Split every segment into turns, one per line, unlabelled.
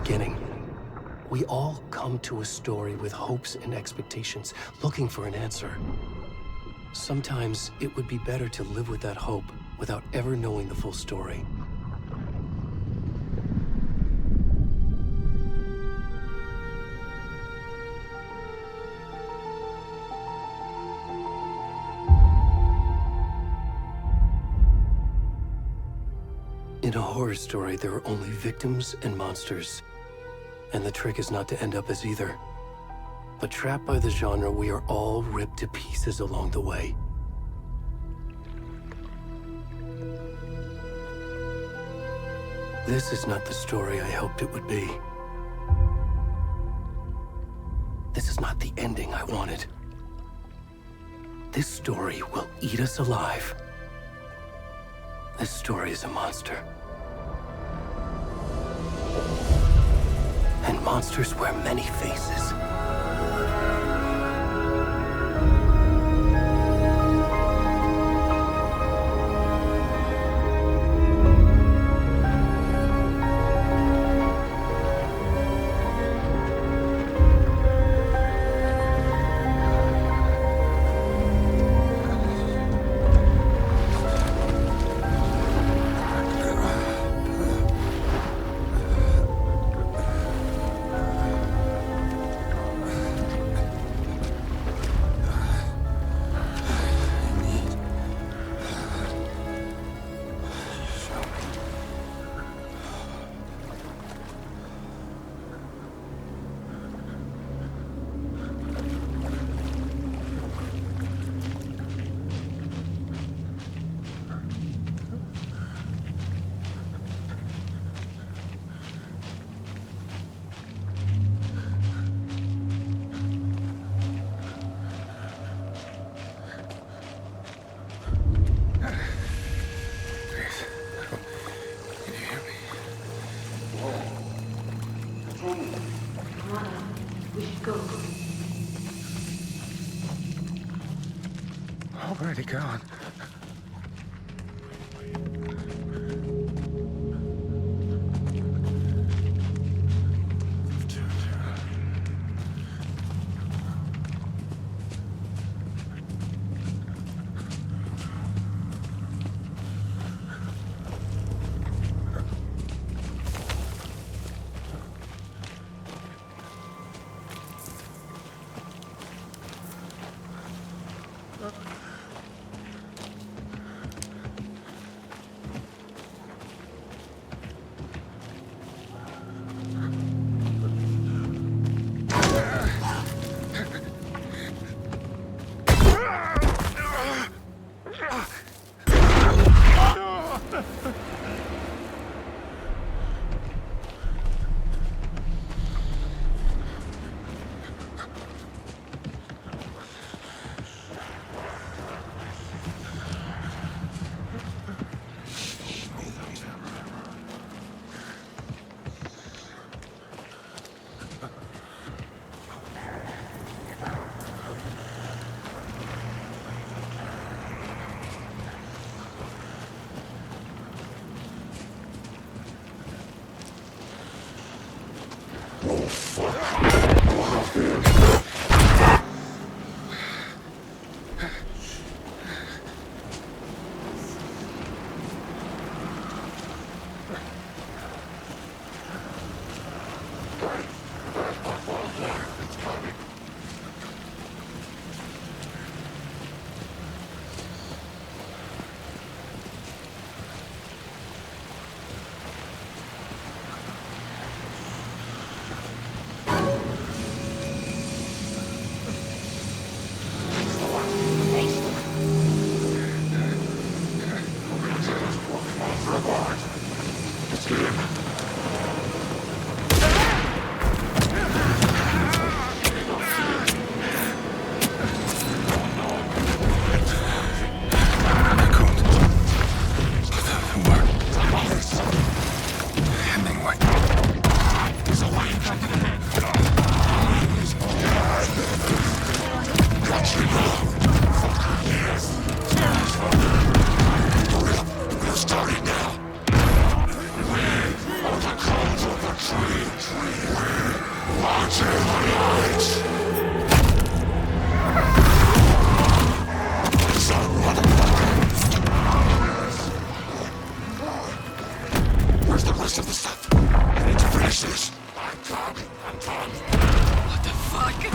beginning. We all come to a story with hopes and expectations, looking for an answer. Sometimes it would be better to live with that hope without ever knowing the full story. In a horror story, there are only victims and monsters. And the trick is not to end up as either. But trapped by the genre, we are all ripped to pieces along the way. This is not the story I hoped it would be. This is not the ending I wanted. This story will eat us alive. This story is a monster. And monsters wear many faces.
Already gone.
Where's the rest of the stuff? I need to finish this. I'm coming.
What the fuck?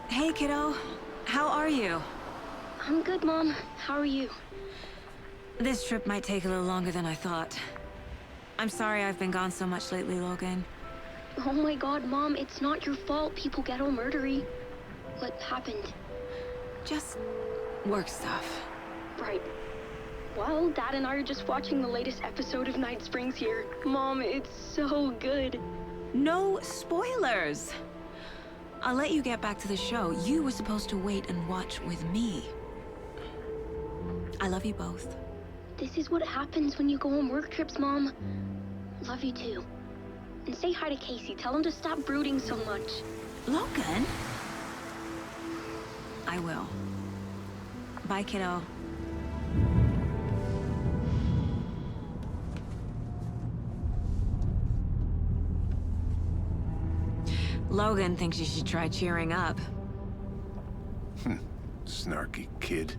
Hey, kiddo. How are you?
I'm good, Mom. How are you?
This trip might take a little longer than I thought. I'm sorry I've been gone so much lately, Logan.
Oh my god, Mom, it's not your fault people get all murdery. What happened?
Just work stuff.
Right. Well, Dad and I are just watching the latest episode of Night Springs here. Mom, it's so good.
No spoilers! I'll let you get back to the show. You were supposed to wait and watch with me. I love you both.
This is what happens when you go on work trips, Mom. Love you too. And say hi to Casey. Tell him to stop brooding so much.
Logan? I will. Bye, kiddo. Logan thinks you should try cheering up.
Snarky kid.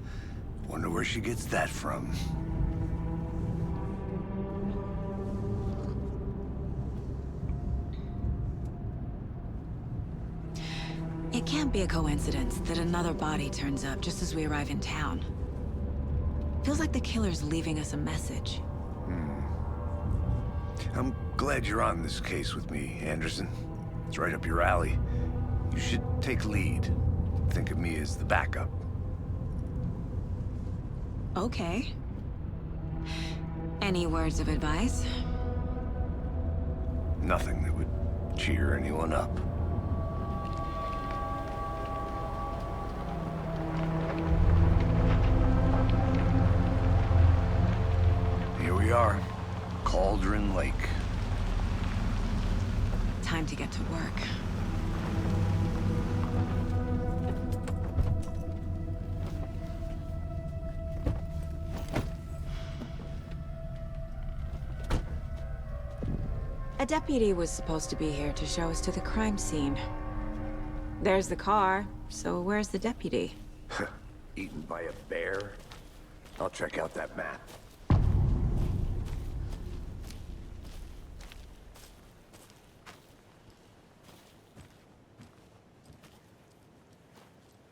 Wonder where she gets that from.
It can't be a coincidence that another body turns up just as we arrive in town. Feels like the killer's leaving us a message.
I'm glad you're on this case with me, Anderson. It's right up your alley. You should take lead. Think of me as the backup.
Okay. Any words of advice?
Nothing that would cheer anyone up. Here we are. Cauldron Lake.
Time to get to work. A deputy was supposed to be here to show us to the crime scene. There's the car, so where's the deputy?
Eaten by a bear? I'll check out that map.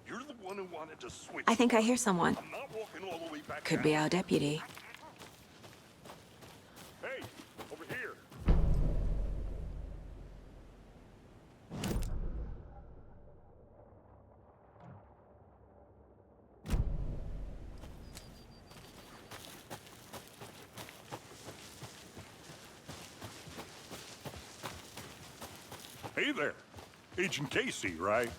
You're the one who wanted to switch.
I think I hear someone.
I'm not walking all the way back
Could
down.
be our deputy.
Hey, over here. Hey there. Agent Casey, right?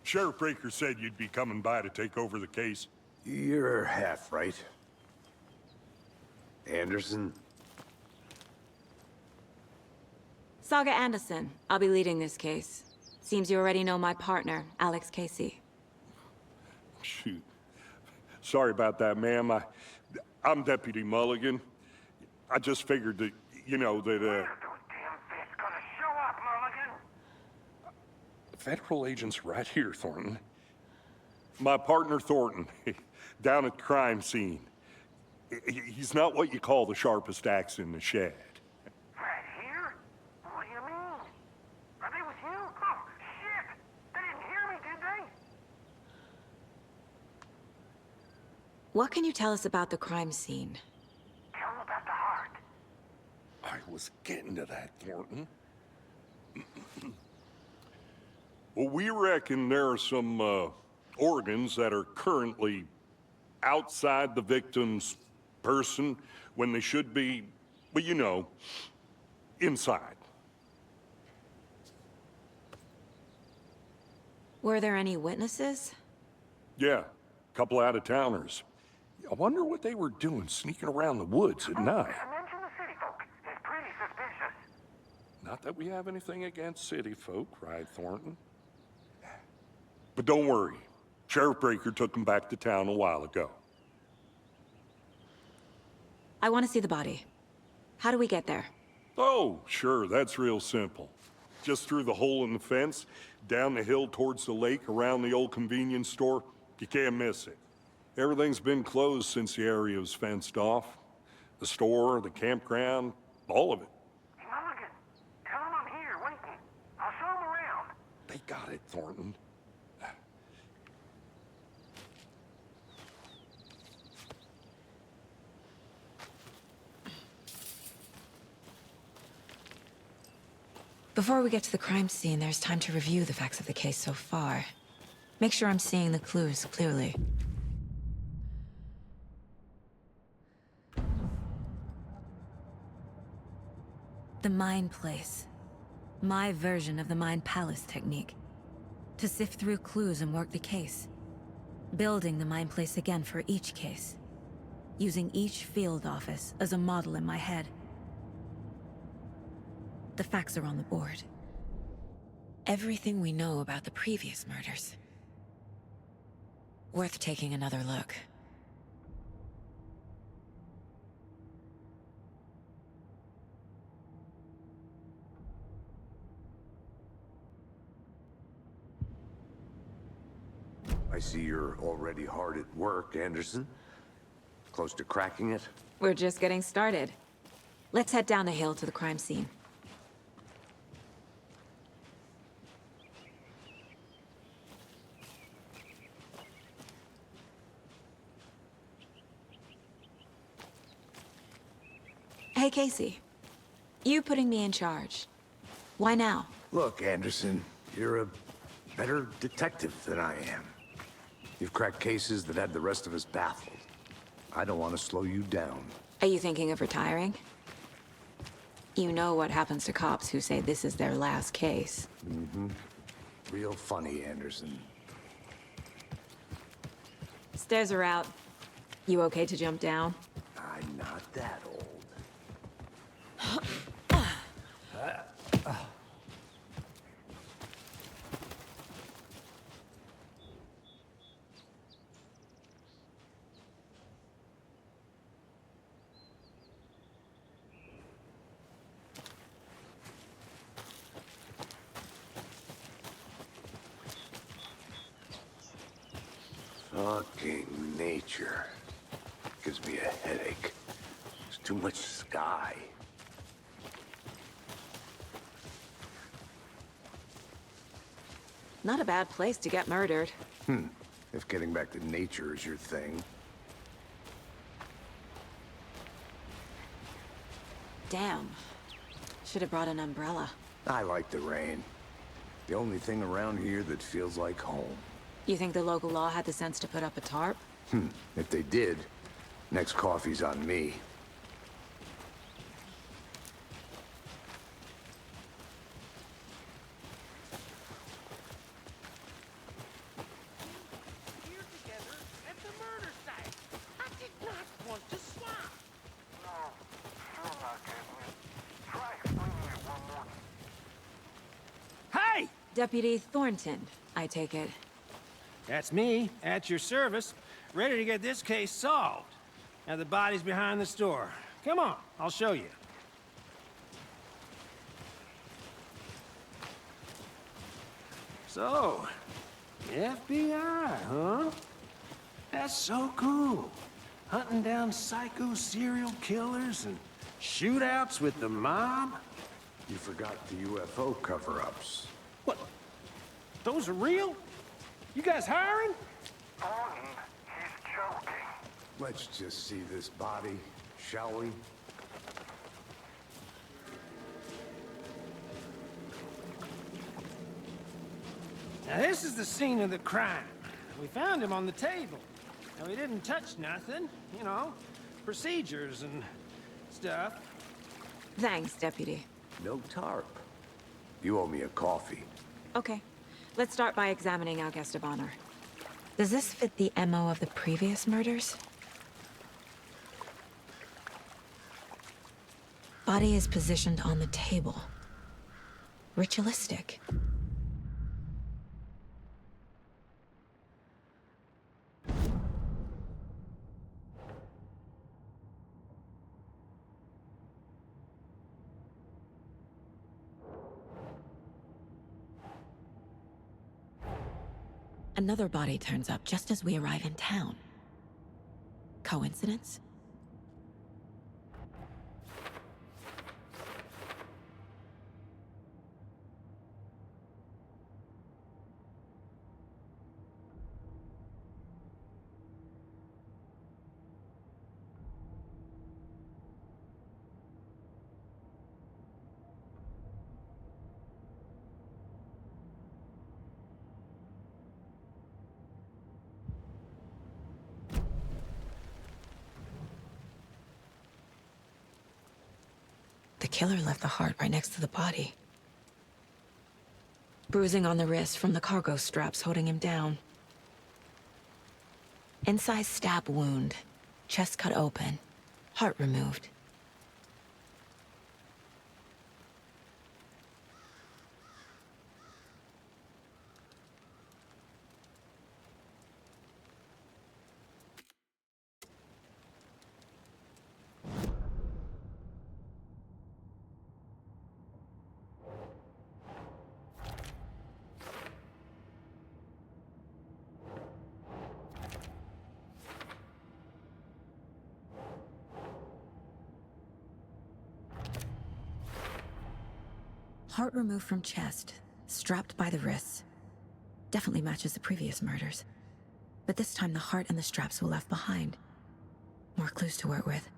Sheriff Breaker said you'd be coming by to take over the case.
You're half right. Anderson?
Saga Anderson. I'll be leading this case. Seems you already know my partner, Alex Casey.
Shoot. Sorry about that, ma'am. I'm Deputy Mulligan. I just figured that, you know, that, Federal agents right here, Thornton. My partner, Thornton, down at the crime scene. He's not what you call the sharpest axe in the shed.
Right.
What can you tell us about the crime scene?
Tell me about the heart. I was getting to that, Thornton. Well, we reckon there are some organs that are currently outside the victim's person when they should be, well, you know, inside.
Were there any witnesses?
Yeah, a couple out-of-towners. I wonder what they were doing sneaking around the woods at night.
Mention the city folk. It's pretty suspicious.
Not that we have anything against city folk, right, Thornton? But don't worry. Sheriff Breaker took them back to town a while ago.
I want to see the body. How do we get there?
Oh, sure, that's real simple. Just through the hole in the fence, down the hill towards the lake, around the old convenience store. You can't miss it. Everything's been closed since the area was fenced off. The store, the campground, all of it.
Mulligan, tell him I'm here waiting. I'll show him around.
They got it, Thornton.
Before we get to the crime scene, there's time to review the facts of the case so far. Make sure I'm seeing the clues clearly. The Mind Place. My version of the Mind Palace technique. To sift through clues and work the case. Building the Mind Place again for each case. Using each field office as a model in my head. The facts are on the board. Everything we know about the previous murders. Worth taking another look.
I see you're already hard at work, Anderson. Close to cracking it?
We're just getting started. Let's head down the hill to the crime scene. Hey, Casey. You putting me in charge. Why now?
Look, Anderson, you're a better detective than I am. You've cracked cases that had the rest of us baffled. I don't want to slow you down.
Are you thinking of retiring? You know what happens to cops who say this is their last case.
Real funny, Anderson.
Stairs are out. You okay to jump down?
I'm not that old. Fucking nature. Gives me a headache. There's too much sky.
Not a bad place to get murdered.
If getting back to nature is your thing.
Damn. Should have brought an umbrella.
I like the rain. The only thing around here that feels like home.
You think the local law had the sense to put up a tarp?
If they did, next coffee's on me.
Here together at the murder site. I did not want to swap. No, sure not, Edwin. Try explaining it one more. Hey!
Deputy Thornton, I take it.
That's me, at your service, ready to get this case solved. Now the body's behind the store. Come on, I'll show you. So, FBI, huh? That's so cool. Hunting down psycho serial killers and shootouts with the mob.
You forgot the UFO cover-ups.
What? Those are real? You guys hiring?
Thornton, he's joking.
Let's just see this body, shall we?
Now this is the scene of the crime. We found him on the table. And we didn't touch nothing, you know, procedures and stuff.
Thanks, Deputy.
No tarp. You owe me a coffee.
Okay. Let's start by examining our guest of honor. Does this fit the MO of the previous murders? Body is positioned on the table. Ritualistic. Another body turns up just as we arrive in town. Coincidence? The killer left the heart right next to the body. Bruising on the wrist from the cargo straps holding him down. Incised stab wound. Chest cut open. Heart removed. Heart removed from chest, strapped by the wrists. Definitely matches the previous murders. But this time the heart and the straps were left behind. More clues to work with.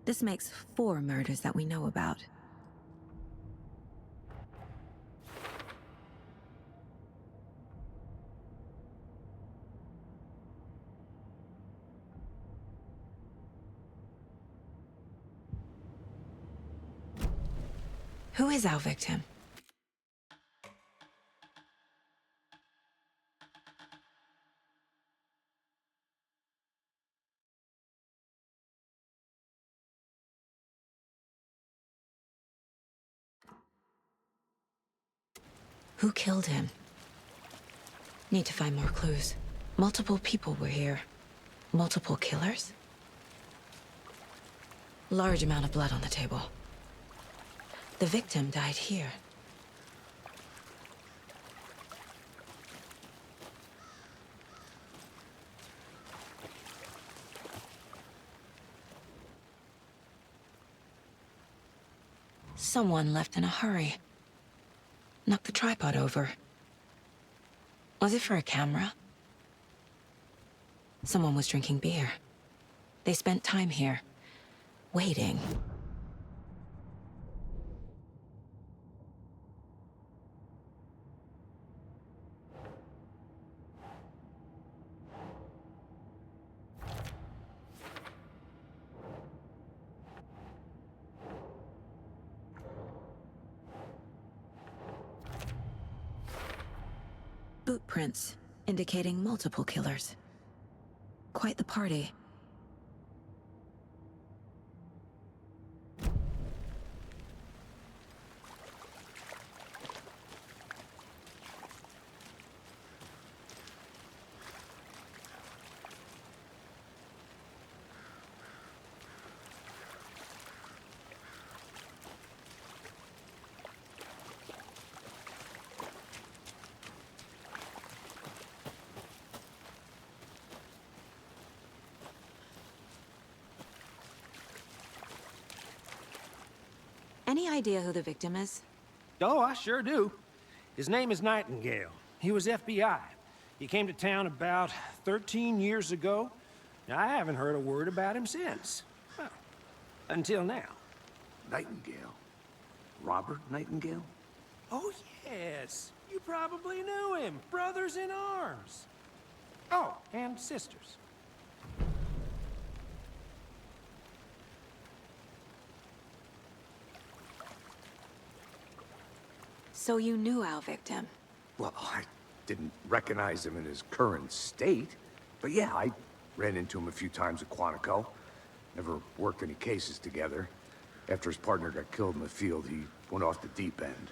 This makes 4 murders that we know about. Who is our victim? Who killed him? Need to find more clues. Multiple people were here. Multiple killers? Large amount of blood on the table. The victim died here. Someone left in a hurry. Knocked the tripod over. Was it for a camera? Someone was drinking beer. They spent time here, waiting. Boot prints, indicating multiple killers. Quite the party. Any idea who the victim is?
Oh, I sure do. His name is Nightingale. He was FBI. He came to town about 13 years ago. I haven't heard a word about him since. Well, until now.
Nightingale? Robert Nightingale?
Oh, yes. You probably knew him. Brothers in arms. Oh, and sisters.
So you knew our victim?
Well, I didn't recognize him in his current state. But yeah, I ran into him a few times at Quantico. Never worked any cases together. After his partner got killed in the field, he went off the deep end.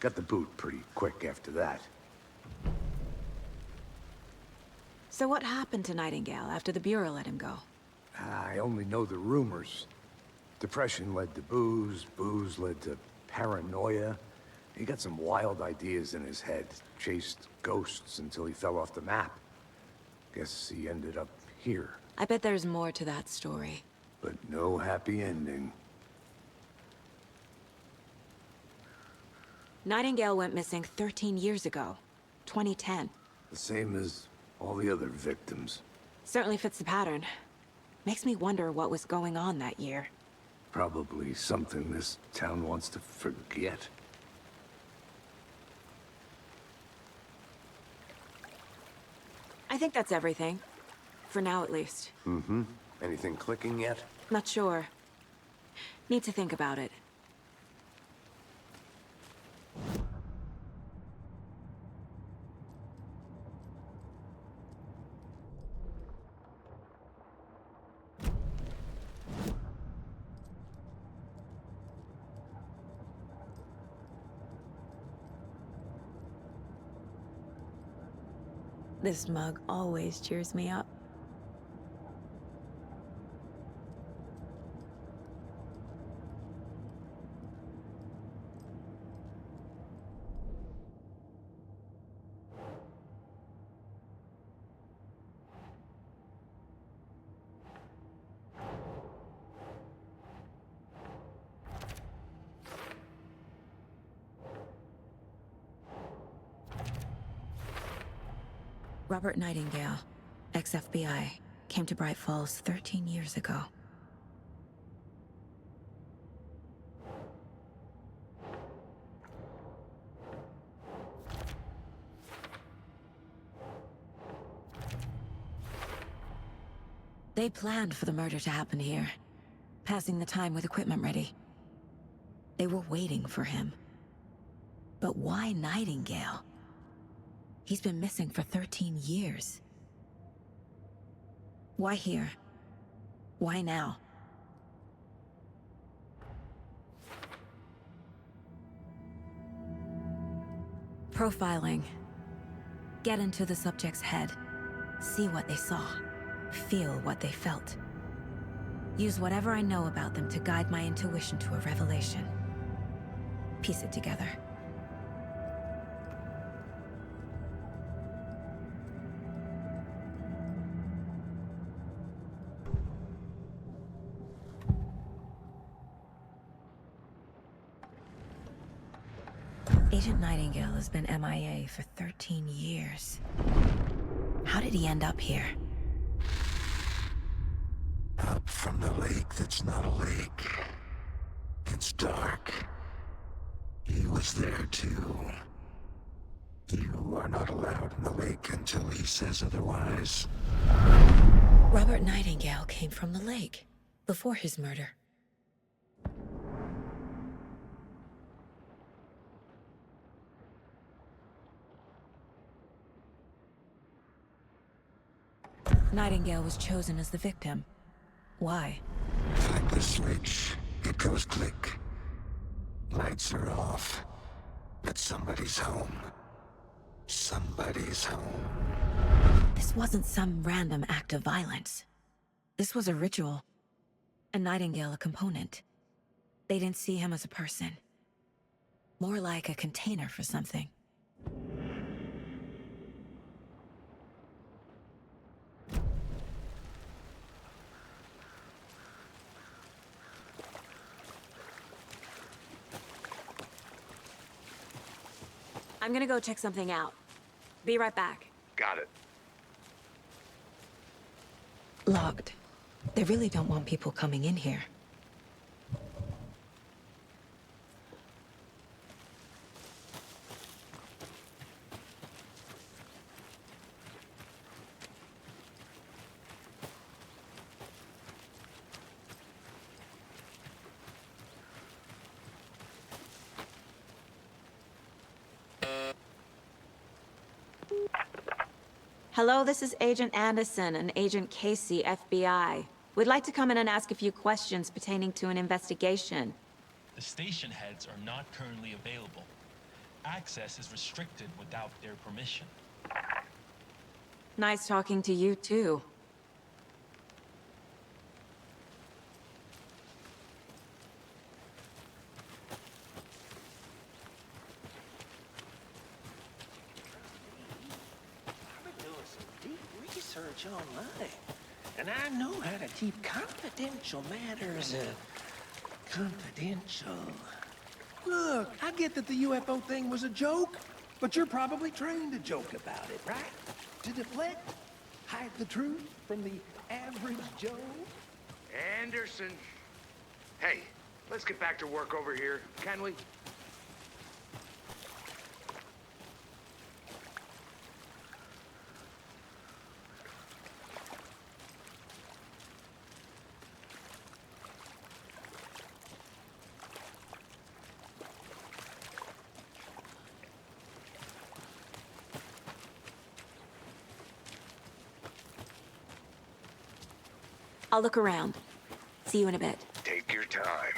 Got the boot pretty quick after that.
So what happened to Nightingale after the Bureau let him go?
I only know the rumors. Depression led to booze, booze led to paranoia. He got some wild ideas in his head, chased ghosts until he fell off the map. Guess he ended up here,
I bet there's more to that story.
but no happy ending.
Nightingale went missing 13 years ago, 2010.
The same as all the other victims.
Certainly fits the pattern. Makes me wonder what was going on that year.
Probably something this town wants to forget.
I think that's everything. For now, at least.
Mm-hmm. Anything clicking yet?
Not sure. Need to think about it. This mug always cheers me up. Robert Nightingale, ex-FBI, came to Bright Falls 13 years ago. They planned for the murder to happen here, passing the time with equipment ready. They were waiting for him. But why Nightingale? He's been missing for 13 years. Why here? Why now? Profiling. Get into the subject's head. See what they saw. Feel what they felt. Use whatever I know about them to guide my intuition to a revelation. Piece it together. Agent Nightingale has been MIA for 13 years. How did he end up here?
Up from the lake that's not a lake. It's dark. He was there too. You are not allowed in the lake until he says otherwise.
Robert Nightingale came from the lake, before his murder. Nightingale was chosen as the victim. Why?
Flick the switch. It goes click. Lights are off. But somebody's home. Somebody's home.
This wasn't some random act of violence. This was a ritual. And Nightingale a component. They didn't see him as a person. More like a container for something. I'm gonna go check something out. Be right back.
Got it.
Locked. They really don't want people coming in here.
Hello, this is Agent Anderson and Agent Casey, FBI. We'd like to come in and ask a few questions pertaining to an investigation.
The station heads are not currently available. Access is restricted without their permission.
Nice talking to you, too.
I've been doing some deep research online, and I know how to keep confidential matters, confidential. Look, I get that the UFO thing was a joke, but you're probably trained to joke about it, right? To deflect, hide the truth from the average Joe.
Anderson. Hey, let's get back to work over here, can we?
I'll look around. See you in a bit.
Take your time.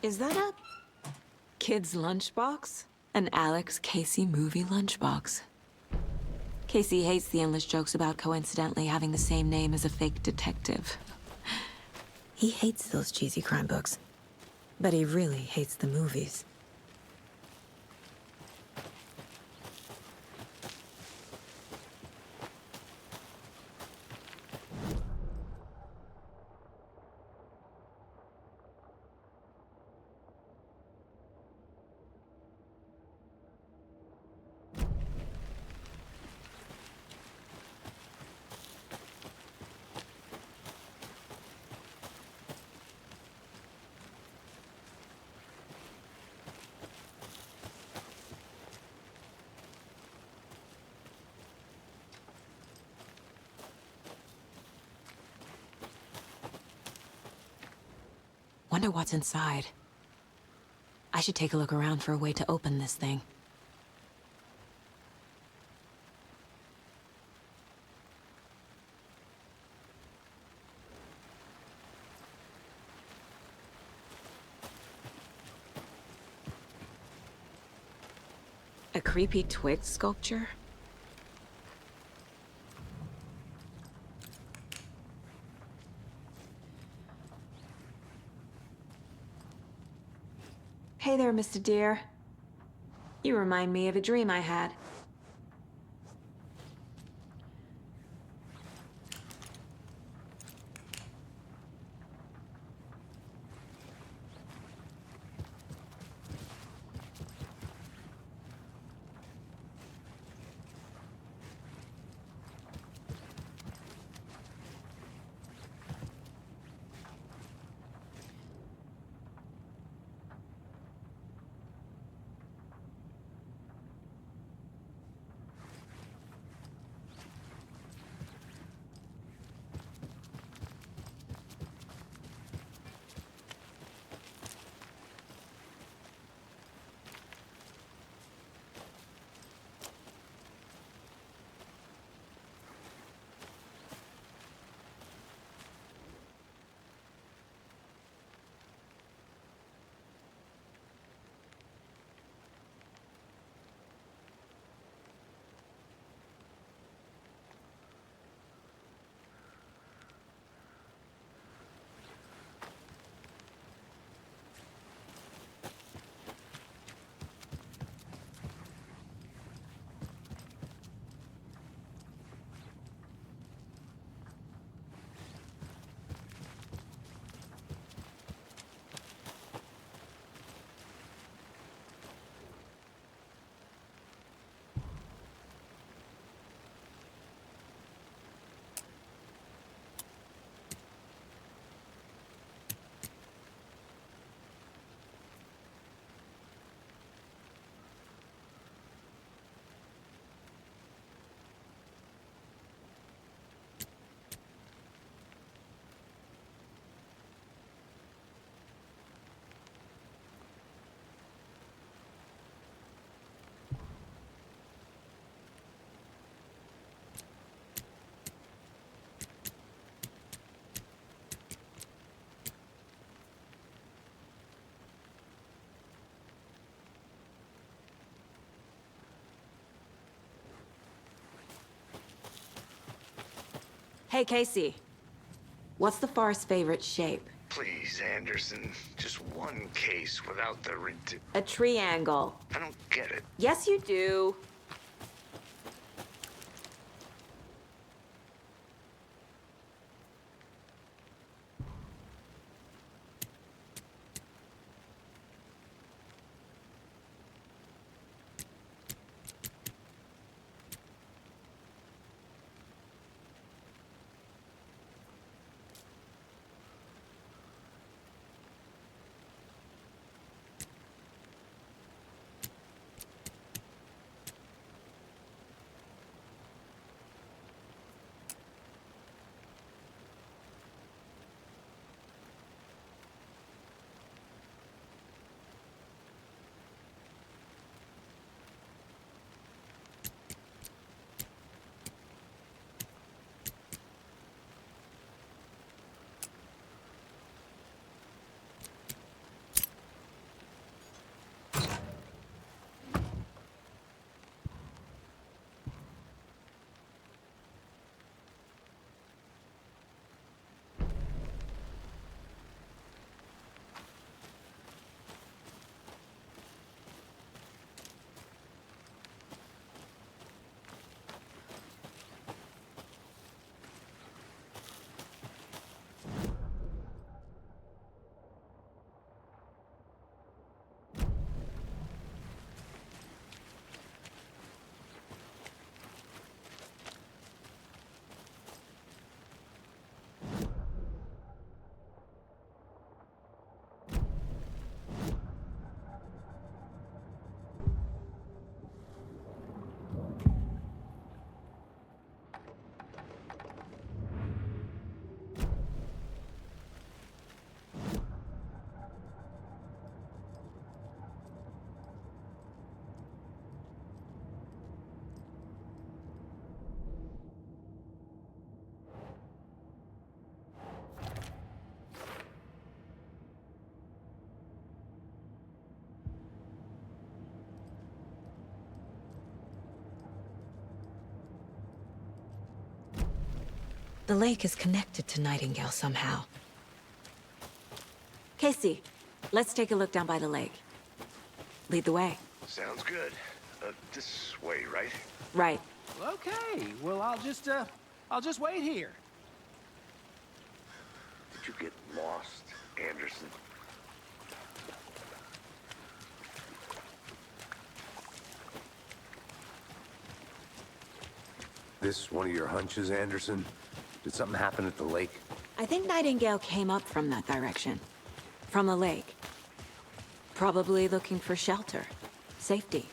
Is that a kid's lunchbox? An Alex Casey movie lunchbox. Casey hates the endless jokes about coincidentally having the same name as a fake detective.
He hates those cheesy crime books. But he really hates the movies. Wonder what's inside. I should take a look around for a way to open this thing. A creepy twig sculpture?
Hey there, Mr. Deer. You remind me of a dream I had. Hey, Casey. What's the far's favorite shape?
Please, Anderson. Just one case without the
A triangle.
I don't get it.
Yes, you do. The lake is connected to Nightingale somehow. Casey, let's take a look down by the lake. Lead the way.
Sounds good. This way, right?
Right.
Okay, well, I'll just wait here.
Did you get lost, Anderson? This one of your hunches, Anderson? Did something happen at the lake?
I think Nightingale came up from that direction. From the lake. Probably looking for shelter. Safety.